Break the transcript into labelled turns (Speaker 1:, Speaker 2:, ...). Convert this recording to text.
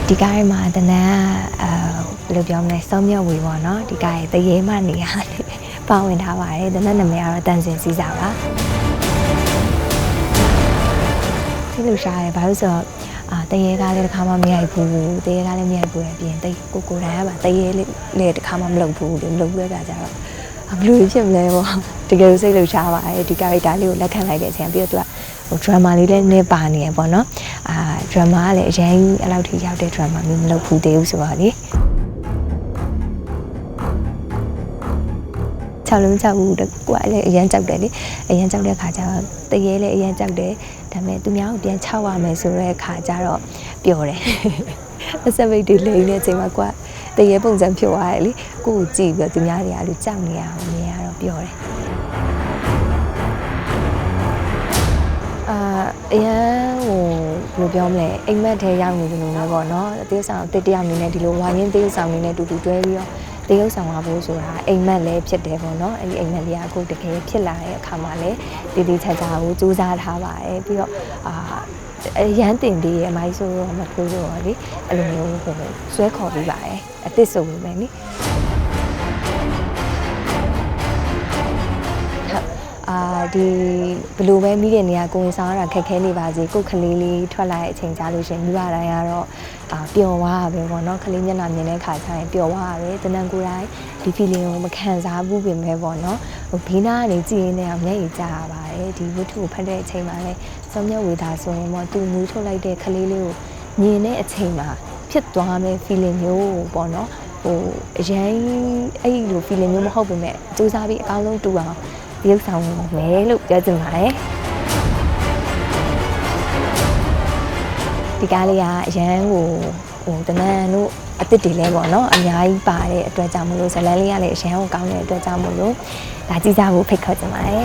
Speaker 1: ဒီကားမှာတနန်းဘယ်လိုပြောမလဲစောမြော့ဝေပေါ့နော်ဒီကားရဲ့တရေမှနေရာပါဝင်ထားပါတယ်တနန်းနာမည်ကတော့တန်စင်စီးစာပါဒီလိုရှားရဲဘာလို့ဆိုတော့တရေကားလည်းတစ်ခါမှမရိုက်ဘူးတရေကားလည်းမရိုက်ဘူးအပြင်ကိုတိုင်ကပါတရေလည်းတစ်ခါမှမလုပ်ဘူးမလုပ်ရတာကြတော့ဘယ်လိုဖြစ်မလဲပေါ့တကယ်လို့စိတ်လှုပ်ရှားပါတယ်ဒီကာရက်တာလေးကိုလက်ခံလိုက်တဲ့အချိန်ပြီးတော့သူကဒရမာလေးလည်းနည်းပါနေရပေါ့နော်ဒရမာကလည်းအရင်အဲ့လောက်ထိရောက်တဲ့ဒရမာမျိုးမလုပ်ဘူးသေးဘူးဆိုတော့လေ6လုံး6ဘူးကိုကလည်းအရင်ကြောက်တယ်လေအရင်ကြောက်တဲ့ခါကျတော့တရေလည်းအရင်ကြောက်တယ်ဒါပေမဲ့သူများကိုပြန်6ရမယ်ဆိုတဲ့ခါကျတော့ပျော်တယ်အစပိတ်တွေလိမ့်နေတဲ့အချိန်မှာကိုကတရေပုံစံဖြစ်သွားတယ်လေကိုကိုကြည့်ပြီးတော့သူများတွေကလူကြောက်နေရအောင်မြင်ရတော့ပျော်တယ်အရန်ဟိုဘယ်လိုပြောမလဲအိမ်မက်ထဲရောက်နေတယ်လို့လည်းပေါ့နော်တရုတ်ဆောင်တစ်တယောက်အနေနဲ့ဒီလိုဝါရင်းတရုတ်ဆောင်နေနဲ့တူတူတွဲပြီးတော့တရုတ်ဆောင်ရဖို့ဆိုတာအိမ်မက်လည်းဖြစ်တယ်ပေါ့နော်အဲ့ဒီအိမ်မက်လေးကအခုတကယ်ဖြစ်လာတဲ့အခါမှာလည်းတည်တည်ချာချာကိုစူးစမ်းထားပါတယ်ပြီးတော့ရမ်းတင်သေးရဲ့အမိုင်းဆိုတော့မထိုးလို့ရောလေအဲ့လိုမျိုးဟိုဆွဲခေါ်ပြီးပါတယ်အစ်စ်ဆိုပြီးမယ်နိဒီဘလိုပဲမိတဲ့နေရာကိုဝင်ဆောင်ရတာခက်ခဲနေပါစေကိုယ်ကလေးလေးထွက်လာတဲ့အချိန်ကြာလို့ရှင်မိဘတိုင်းကတော့ပျော်သွားတာပဲပေါ့နော်ကလေးမျက်နှာမြင်တဲ့ခါကျရင်ပျော်သွားတာပဲတနန်ကိုယ်တိုင်းဒီ feeling ကိုမခံစားဘူးပြင်ပဲပေါ့နော်ဟိုဘေးနားကနေကြည့်ရင်းနဲ့မျက်ရည်ကျရပါတယ်ဒီဝတ္ထုကိုဖတ်တဲ့အချိန်မှာလည်းစောမြတ်ဝေသာဆိုရင်ပေါ့သူမူးထုတ်လိုက်တဲ့ကလေးလေးကိုမြင်တဲ့အချိန်မှာဖြစ်သွားမယ့် feeling မျိုးပေါ့နော်ဟိုအရင်အဲ့လို feeling မျိုးမဟုတ်ဘူးမဲ့စူးစမ်းပြီးအကောင်းဆုံးတူအောင်ရုပ်ဆောင်မယ်လို့ပြောချင်ပါတယ်ဒီကားလေးကအရန်ကိုဟိုတနန်တို့အစ်စ်တွေလဲပေါ့နော်အများကြီးပါတဲ့အတွက်ကြောင့်မလို့ဇလန်းလေးကလည်းအရန်ကိုကောင်းတဲ့အတွက်ကြောင့်မလို့ဒါကြည့်ကြဖို့ဖိတ်ခေါ်ချင်ပါတယ်